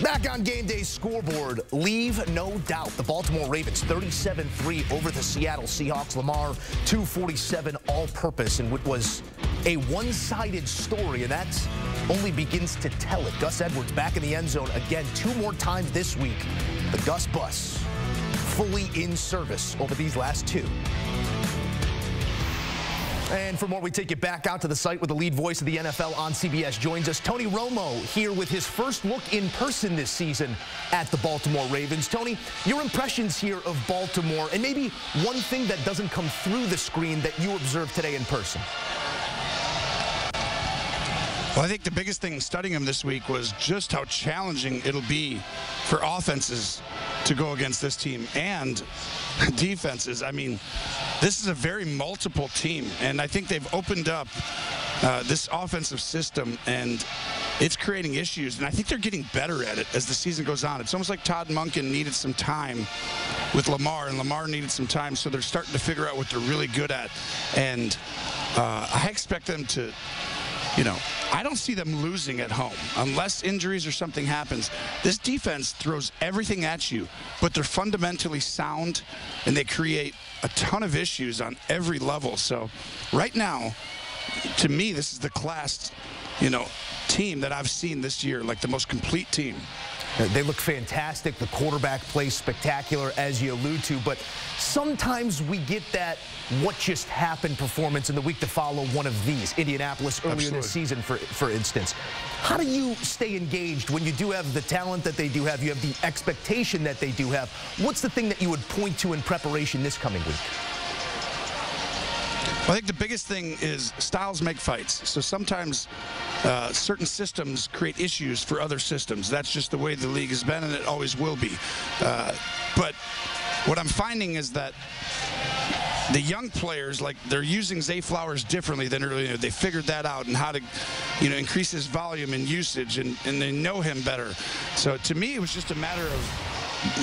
Back on game day scoreboard, leave no doubt. The Baltimore Ravens 37-3 over the Seattle Seahawks. Lamar 247 all-purpose in what was a one-sided story, and that only begins to tell it. Gus Edwards back in the end zone again 2 more times this week. The Gus bus fully in service over these last 2. And for more, we take you back out to the site with the lead voice of the NFL on CBS. Joins us Tony Romo here with his first look in person this season at the Baltimore Ravens. Tony, your impressions here of Baltimore, and maybe one thing that doesn't come through the screen that you observed today in person. Well, I think the biggest thing studying him this week was just how challenging it'll be for offenses to go against this team and defenses. I mean, this is a very multiple team, and I think they've opened up this offensive system, and it's creating issues, and I think they're getting better at it as the season goes on. It's almost like Todd Monken needed some time with Lamar, and Lamar needed some time, so they're starting to figure out what they're really good at. And I expect them to, I don't see them losing at home unless injuries or something happens. This defense throws everything at you, but they're fundamentally sound, and they create a ton of issues on every level. So right now, to me, this is the class, team that I've seen this year, like the most complete team. They look fantastic. The quarterback plays spectacular, as you allude to, but sometimes we get that what just happened performance in the week to follow one of these. Indianapolis earlier this season, for instance. How do you stay engaged when you do have the talent that they do have, you have the expectation that they do have? What's the thing that you would point to in preparation this coming week? I think the biggest thing is styles make fights. So sometimes certain systems create issues for other systems. That's just the way the league has been, and it always will be. But what I'm finding is that the young players, they're using Zay Flowers differently than earlier. They figured that out and how to, increase his volume and usage, and they know him better. So to me, it was just a matter of,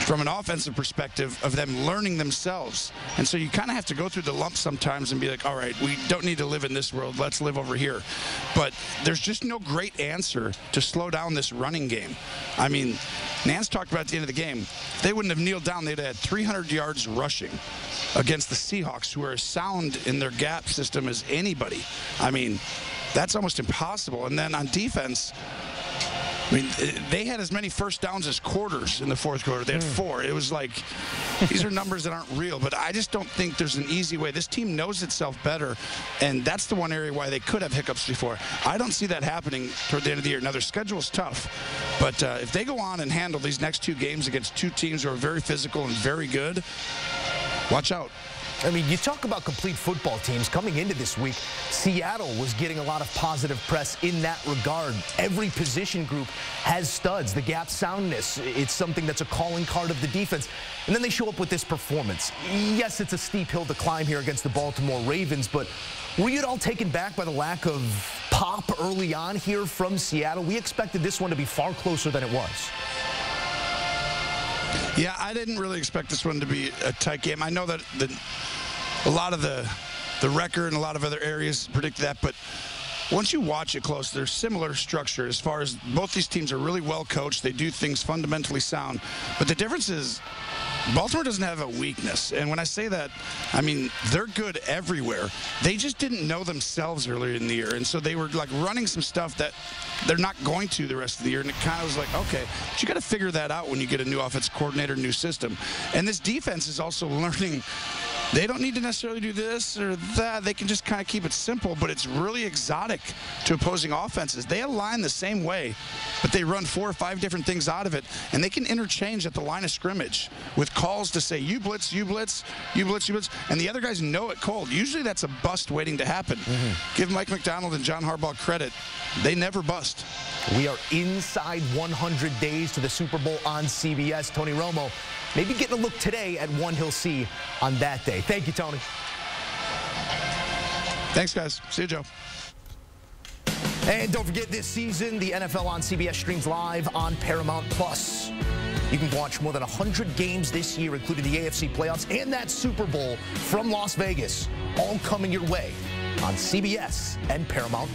from an offensive perspective, of them learning themselves. And so you kind of have to go through the lumps sometimes and be like, all right, we don't need to live in this world. Let's live over here. But there's just no great answer to slow down this running game. I mean, Nance talked about at the end of the game, if they wouldn't have kneeled down, they'd have had 300 yards rushing against the Seahawks, who are as sound in their gap system as anybody. I mean, that's almost impossible. And then on defense, they had as many first downs as quarters in the fourth quarter. They had 4. It was like, these are numbers that aren't real, but I just don't think there's an easy way. This team knows itself better, and that's the one area why they could have hiccups before. I don't see that happening toward the end of the year. Now, their schedule's tough, but if they go on and handle these next 2 games against 2 teams who are very physical and very good, watch out. I mean, you talk about complete football teams. Coming into this week, Seattle was getting a lot of positive press in that regard. Every position group has studs. The gap soundness, it's something that's a calling card of the defense. And then they show up with this performance. Yes, it's a steep hill to climb here against the Baltimore Ravens, but were you at all taken back by the lack of pop early on here from Seattle? We expected this one to be far closer than it was. Yeah, I didn't really expect this one to be a tight game. I know that a lot of the record and a lot of other areas predict that, but once you watch it close, there's similar structure as far as both these teams are really well coached. They do things fundamentally sound, but the difference is Baltimore doesn't have a weakness. And when I say that, I mean, they're good everywhere. They just didn't know themselves earlier in the year. And so they were running some stuff that they're not going to the rest of the year. And it kind of was like, okay, but you got to figure that out when you get a new offense coordinator, new system. And this defense is also learning. They don't need to necessarily do this or that. They can just kind of keep it simple, but it's really exotic to opposing offenses. They align the same way, but they run 4 or 5 different things out of it, and they can interchange at the line of scrimmage with calls to say, you blitz, you blitz, you blitz, you blitz, and the other guys know it cold. Usually that's a bust waiting to happen. Give Mike McDonald and John Harbaugh credit. They never bust. We are inside 100 days to the Super Bowl on CBS. Tony Romo maybe getting a look today at one he'll see on that day. Thank you, Tony. Thanks, guys. See you, Joe. And don't forget, this season, the NFL on CBS streams live on Paramount+. You can watch more than 100 games this year, including the AFC playoffs and that Super Bowl from Las Vegas, all coming your way on CBS and Paramount+.